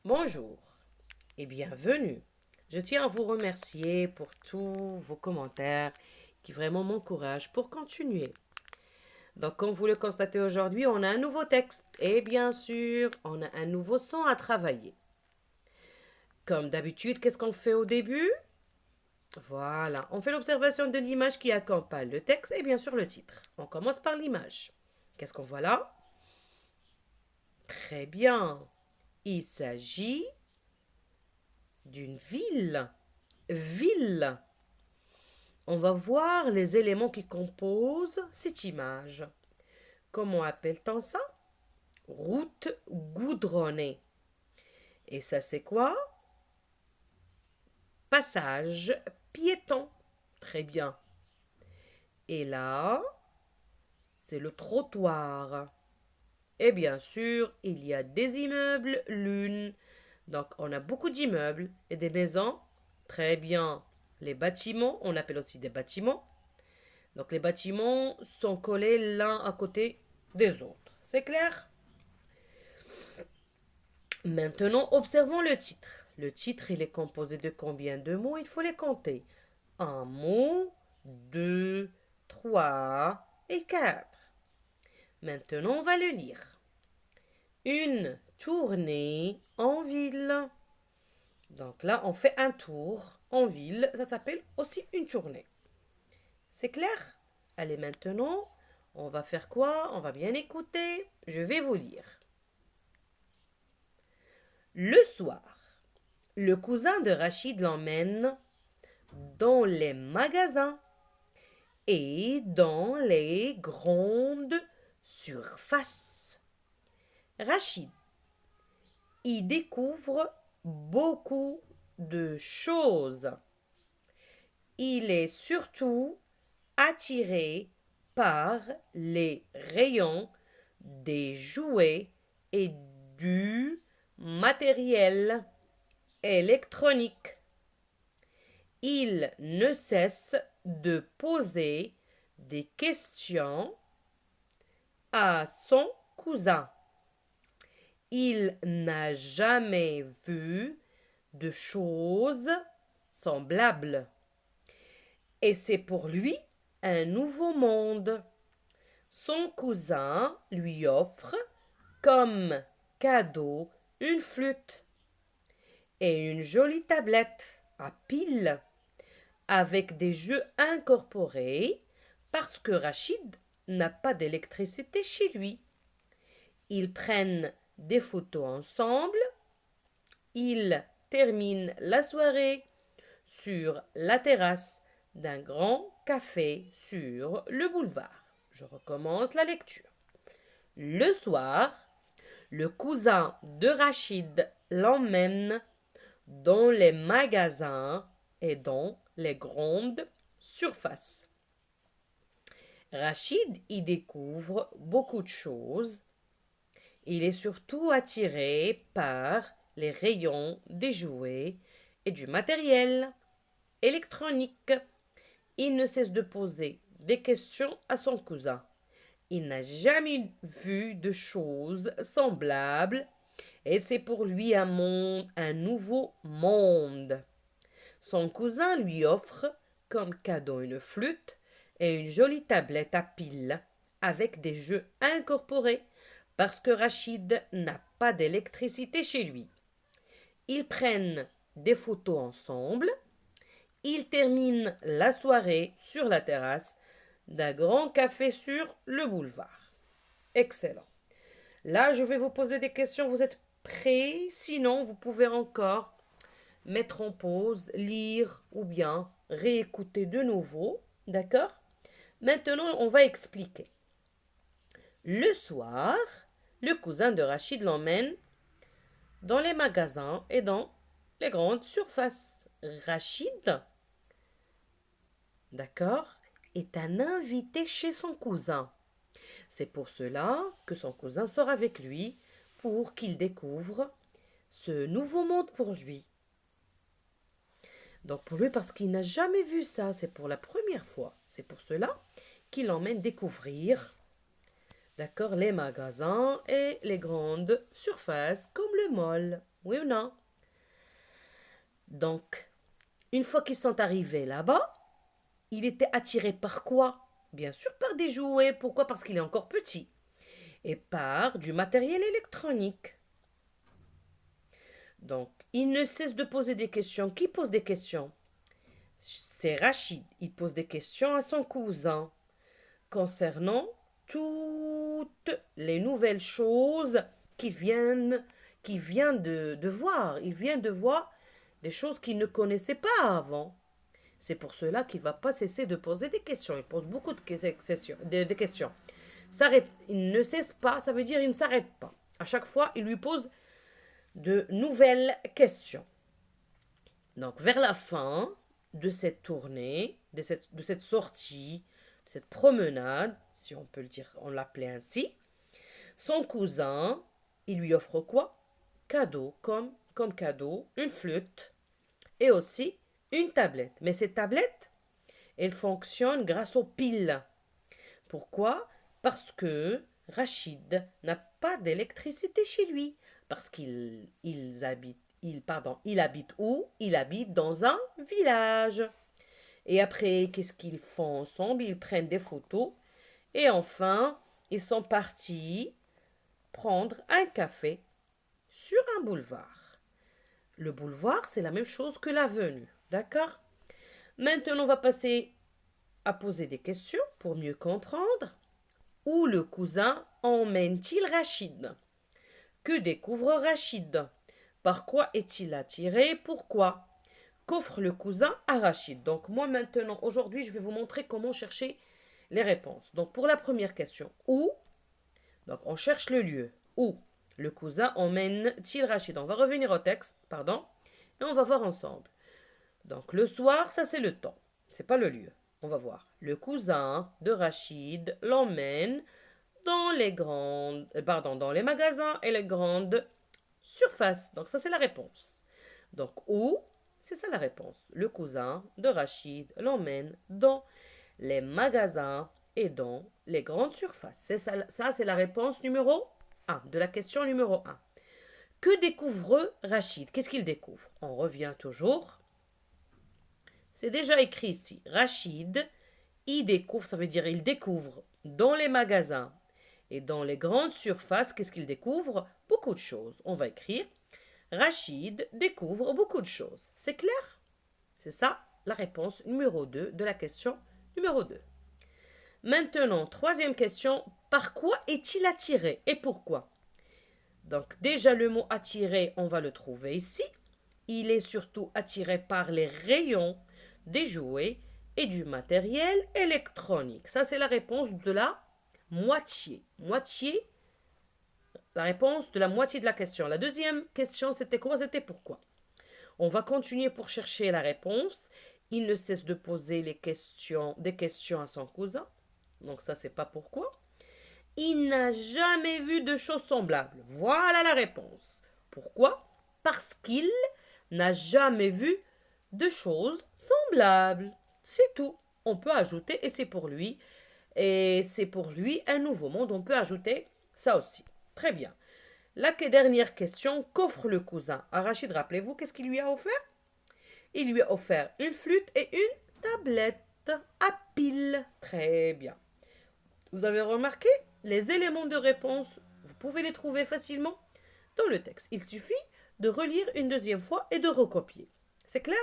Bonjour et bienvenue. Je tiens à vous remercier pour tous vos commentaires qui vraiment m'encouragent pour continuer. Donc, comme vous le constatez aujourd'hui, on a un nouveau texte et bien sûr, on a un nouveau son à travailler. Comme d'habitude, qu'est-ce qu'on fait au début? Voilà, on fait l'observation de l'image qui accompagne le texte et bien sûr le titre. On commence par l'image. Qu'est-ce qu'on voit là? Très bien. Il s'agit d'une ville. Ville. On va voir les éléments qui composent cette image. Comment appelle-t-on ça? Route goudronnée. Et ça, c'est quoi? Passage piéton. Très bien. Et là, c'est le trottoir. Et bien sûr, il y a des immeubles, l'une. Donc, on a beaucoup d'immeubles et des maisons. Très bien. Les bâtiments, on appelle aussi des bâtiments. Donc, les bâtiments sont collés l'un à côté des autres. C'est clair? Maintenant, observons le titre. Le titre, il est composé de combien de mots? Il faut les compter. Un mot, deux, trois et quatre. Maintenant, on va le lire. Une tournée en ville. Donc là, on fait un tour en ville. Ça s'appelle aussi une tournée. C'est clair? Allez, maintenant, on va faire quoi? On va bien écouter. Je vais vous lire. Le soir, le cousin de Rachid l'emmène dans les magasins et dans les grandes surfaces. Rachid y découvre beaucoup de choses. Il est surtout attiré par les rayons des jouets et du matériel électronique. Il ne cesse de poser des questions à son cousin. Il n'a jamais vu de choses semblables. Et c'est pour lui un nouveau monde. Son cousin lui offre comme cadeau une flûte et une jolie tablette à piles avec des jeux incorporés parce que Rachid n'a pas d'électricité chez lui. Ils prennent des photos ensemble. Ils terminent la soirée sur la terrasse d'un grand café sur le boulevard. Je recommence la lecture. Le soir, le cousin de Rachid l'emmène dans les magasins et dans les grandes surfaces. Rachid y découvre beaucoup de choses. Il est surtout attiré par les rayons des jouets et du matériel électronique. Il ne cesse de poser des questions à son cousin. Il n'a jamais vu de choses semblables et c'est pour lui un monde, un nouveau monde. Son cousin lui offre comme cadeau une flûte et une jolie tablette à piles avec des jeux incorporés parce que Rachid n'a pas d'électricité chez lui. Ils prennent des photos ensemble. Ils terminent la soirée sur la terrasse d'un grand café sur le boulevard. Excellent. Là, je vais vous poser des questions. Vous êtes prêts? Sinon, vous pouvez encore mettre en pause, lire ou bien réécouter de nouveau. D'accord? Maintenant, on va expliquer. Le soir, le cousin de Rachid l'emmène dans les magasins et dans les grandes surfaces. Rachid, d'accord, est un invité chez son cousin. C'est pour cela que son cousin sort avec lui pour qu'il découvre ce nouveau monde pour lui. Donc pour lui, parce qu'il n'a jamais vu ça, c'est pour la première fois. C'est pour cela qu'il l'emmène découvrir, d'accord, les magasins et les grandes surfaces comme le mall. Oui ou non? Donc, une fois qu'ils sont arrivés là-bas, il était attiré par quoi? Bien sûr par des jouets. Pourquoi? Parce qu'il est encore petit. Et par du matériel électronique. Donc, il ne cesse de poser des questions. Qui pose des questions? C'est Rachid. Il pose des questions à son cousin concernant toutes les nouvelles choses qu'il vient, de voir. Il vient de voir des choses qu'il ne connaissait pas avant. C'est pour cela qu'il ne va pas cesser de poser des questions. Il pose beaucoup de questions. Il ne cesse pas, ça veut dire il ne s'arrête pas. À chaque fois, il lui pose de nouvelles questions. Donc, vers la fin de cette tournée, de cette sortie, de cette promenade, si on peut le dire, on l'appelait ainsi, son cousin, il lui offre quoi? Cadeau, comme cadeau, une flûte et aussi une tablette. Mais cette tablette, elle fonctionne grâce aux piles. Pourquoi? Parce que Rachid n'a pas d'électricité chez lui. Parce il habite où? Il habite dans un village. Et après, qu'est-ce qu'ils font ensemble? Ils prennent des photos. Et enfin, ils sont partis prendre un café sur un boulevard. Le boulevard, c'est la même chose que l'avenue. D'accord? Maintenant, on va passer à poser des questions pour mieux comprendre. Où le cousin emmène-t-il Rachid? Que découvre Rachid? Par quoi est-il attiré? Pourquoi? Qu'offre le cousin à Rachid? Donc moi maintenant, aujourd'hui, je vais vous montrer comment chercher les réponses. Donc pour la première question, où? Donc on cherche le lieu. Où le cousin emmène-t-il Rachid? On va revenir au texte, pardon, et on va voir ensemble. Donc le soir, ça c'est le temps, c'est pas le lieu. On va voir. Le cousin de Rachid l'emmène dans les magasins et les grandes surfaces. Donc ça c'est la réponse. Donc où? C'est ça la réponse. Le cousin de Rachid l'emmène dans les magasins et dans les grandes surfaces. Ça c'est la réponse numéro 1 de la question numéro 1. Que découvre Rachid? Qu'est-ce qu'il découvre? On revient toujours. C'est déjà écrit ici. Rachid, il découvre, ça veut dire il découvre dans les magasins et dans les grandes surfaces, qu'est-ce qu'il découvre? Beaucoup de choses. On va écrire Rachid découvre beaucoup de choses. C'est clair? C'est ça la réponse numéro 2 de la question numéro 2. Maintenant, troisième question, par quoi est-il attiré et pourquoi? Donc déjà le mot attiré, on va le trouver ici. Il est surtout attiré par les rayons des jouets et du matériel électronique. Ça, c'est la réponse de la moitié. La réponse de la moitié de la question. La deuxième question, c'était quoi? C'était pourquoi? On va continuer pour chercher la réponse. Il ne cesse de poser des questions à son cousin. Donc ça, c'est pas pourquoi. Il n'a jamais vu de choses semblables. Voilà la réponse. Pourquoi? Parce qu'il n'a jamais vu de choses semblables. C'est tout. On peut ajouter, et c'est pour lui. Et c'est pour lui un nouveau monde. On peut ajouter ça aussi. Très bien. La dernière question, qu'offre le cousin à Rachid? Rappelez-vous, qu'est-ce qu'il lui a offert? Il lui a offert une flûte et une tablette à pile. Très bien. Vous avez remarqué, les éléments de réponse, vous pouvez les trouver facilement dans le texte. Il suffit de relire une deuxième fois et de recopier. C'est clair?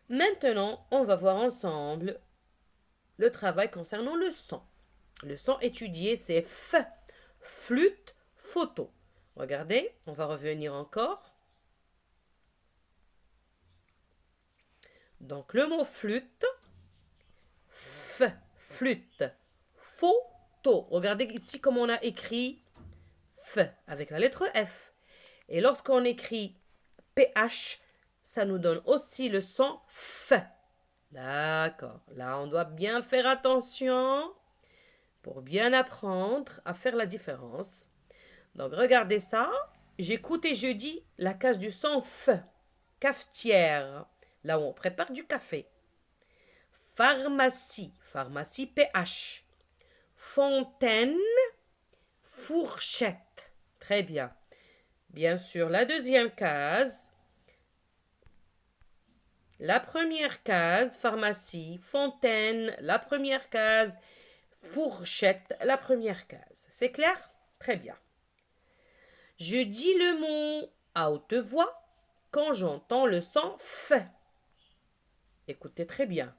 Maintenant, on va voir ensemble le travail concernant le son. Le son étudié, c'est F, flûte, photo. Regardez, on va revenir encore. Donc le mot flûte, F, flûte, photo. Regardez ici comme on a écrit F avec la lettre F. Et lorsqu'on écrit PH, ça nous donne aussi le son F. D'accord. Là, on doit bien faire attention pour bien apprendre à faire la différence. Donc, regardez ça. J'écoute et je dis la case du son F. Cafetière, là où on prépare du café. Pharmacie, pharmacie PH. Fontaine, fourchette. Très bien. Bien sûr, la deuxième case. La première case, pharmacie, fontaine. La première case, fourchette. La première case. C'est clair? Très bien. Je dis le mot à haute voix quand j'entends le son F. Écoutez très bien.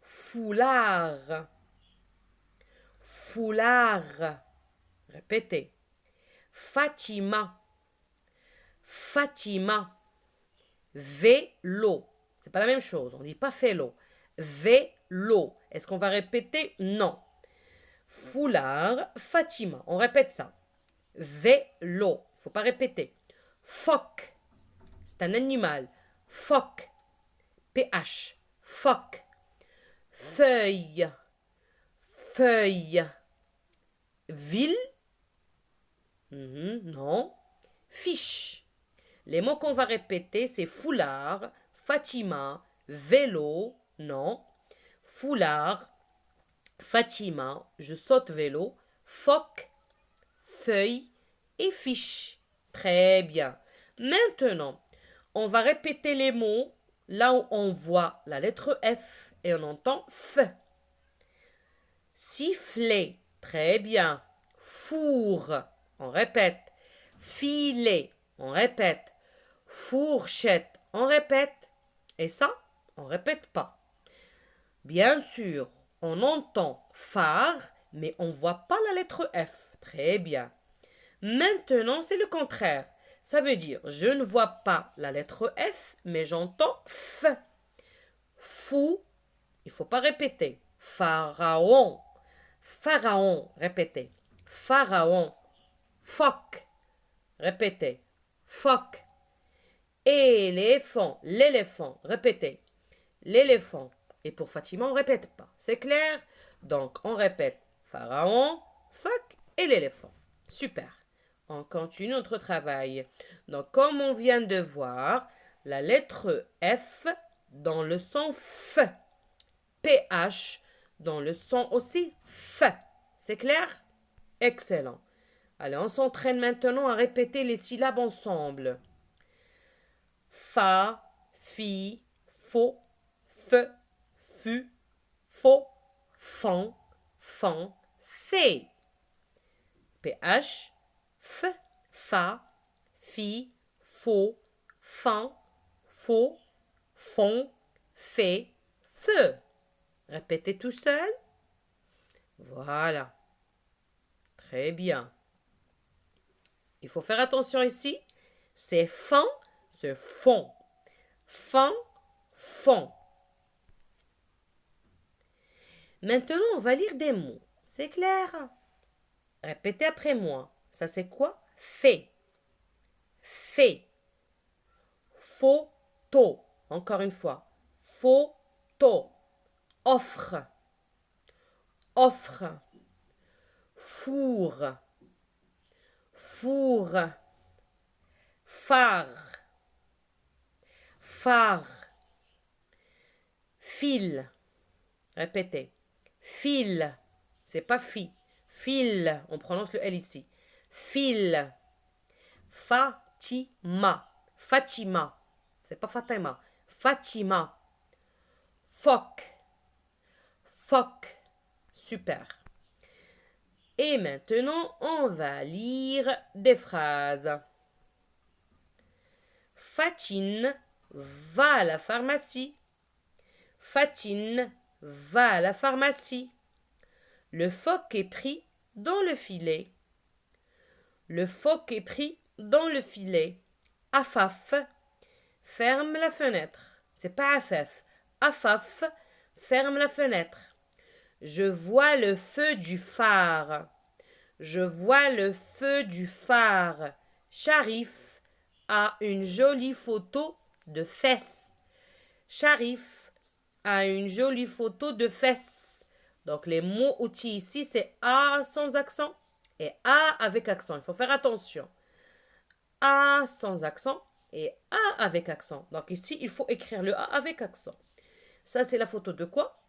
Foulard. Foulard. Répétez. Fatima. Fatima. Vélo. C'est pas la même chose. On ne dit pas vélo. Vélo. Est-ce qu'on va répéter? Non. Foulard. Fatima. On répète ça. Vélo. Il ne faut pas répéter. Phoque. C'est un animal. Phoque. PH. Phoque. Feuille. Feuille. Ville. Non. Fiche. Les mots qu'on va répéter, c'est foulard, Fatima, vélo, non. Foulard, Fatima, je saute vélo, phoque, feuille et fiche. Très bien. Maintenant, on va répéter les mots là où on voit la lettre F et on entend F. Siffler, très bien. Four, on répète. Filet, on répète. Fourchette, on répète. Et ça, on répète pas. Bien sûr, on entend phare, mais on voit pas la lettre F. Très bien. Maintenant, c'est le contraire. Ça veut dire, je ne vois pas la lettre F, mais j'entends F. Fou, il faut pas répéter. Pharaon. Pharaon, répétez. Pharaon. Phoque, répétez. Phoque. Éléphant, l'éléphant, répétez. L'éléphant. Et pour Fatima, on ne répète pas. C'est clair? Donc, on répète pharaon, phoque et l'éléphant. Super. On continue notre travail. Donc, comme on vient de voir, la lettre F dans le son F. PH dans le son aussi F. C'est clair? Excellent. Allez, on s'entraîne maintenant à répéter les syllabes ensemble. Fa, fi, fo, fe, fu, fo, fan, fan, fait. PH, f, fa, fi, fo, fan, faux, fond, fait, feu. Répétez tout seul. Voilà. Très bien. Il faut faire attention ici. C'est fin, c'est fond. Fin, fond. Maintenant, on va lire des mots. C'est clair? Répétez après moi. Ça, c'est quoi? Fait. Fait. Photo. Encore une fois. Photo. Offre. Offre. Four. Four. Phare. Phare. Fil. Répétez. Fil. C'est pas fi. Fil. On prononce le L ici. Fil. Fatima. Fatima. C'est pas Fatima. Fatima. Phoque. Phoque. Super. Et maintenant, on va lire des phrases. Fatine va à la pharmacie. Fatine va à la pharmacie. Le phoque est pris dans le filet. Le phoque est pris dans le filet. Afaf, ferme la fenêtre. C'est pas afaf. Afaf, ferme la fenêtre. Je vois le feu du phare. Je vois le feu du phare. Sharif a une jolie photo de fesses. Sharif a une jolie photo de fesses. Donc les mots outils ici, c'est A sans accent et A avec accent. Il faut faire attention. A sans accent et A avec accent. Donc ici, il faut écrire le A avec accent. Ça, c'est la photo de quoi?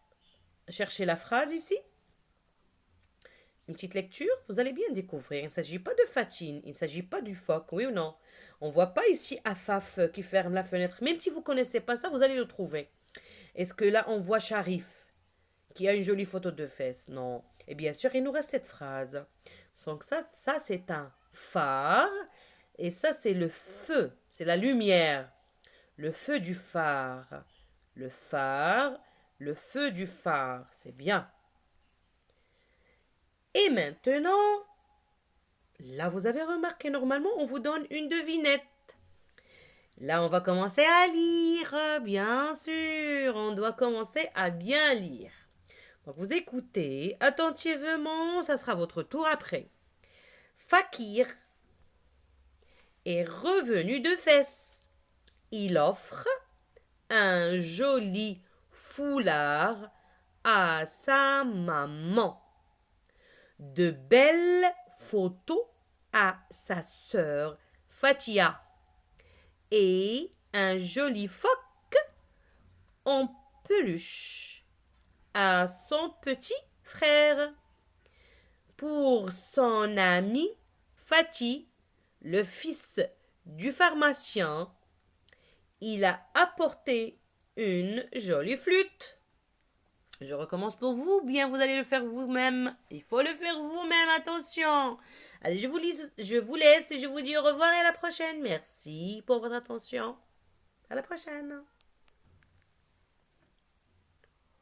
Cherchez la phrase ici. Une petite lecture, vous allez bien découvrir. Il ne s'agit pas de Fatine, il ne s'agit pas du phoque, oui ou non? On voit pas ici Afaf qui ferme la fenêtre. Même si vous connaissez pas ça, vous allez le trouver. Est-ce que là, on voit Sharif qui a une jolie photo de fesses? Non. Et bien sûr, il nous reste cette phrase. Donc ça c'est un phare. Et ça, c'est le feu. C'est la lumière. Le feu du phare. Le phare. Le feu du phare. C'est bien. Et maintenant, là, vous avez remarqué, normalement, on vous donne une devinette. Là, on va commencer à lire, bien sûr. On doit commencer à bien lire. Donc, vous écoutez attentivement, ça sera votre tour après. Fakir est revenu de fesses. Il offre un joli foulard à sa maman. De belles photos à sa sœur Fatia et un joli phoque en peluche à son petit frère. Pour son ami Fatih, le fils du pharmacien, il a apporté une jolie flûte. Je recommence pour vous, bien vous allez le faire vous-même. Il faut le faire vous-même, attention. Allez, je vous laisse et je vous dis au revoir et à la prochaine. Merci pour votre attention. À la prochaine.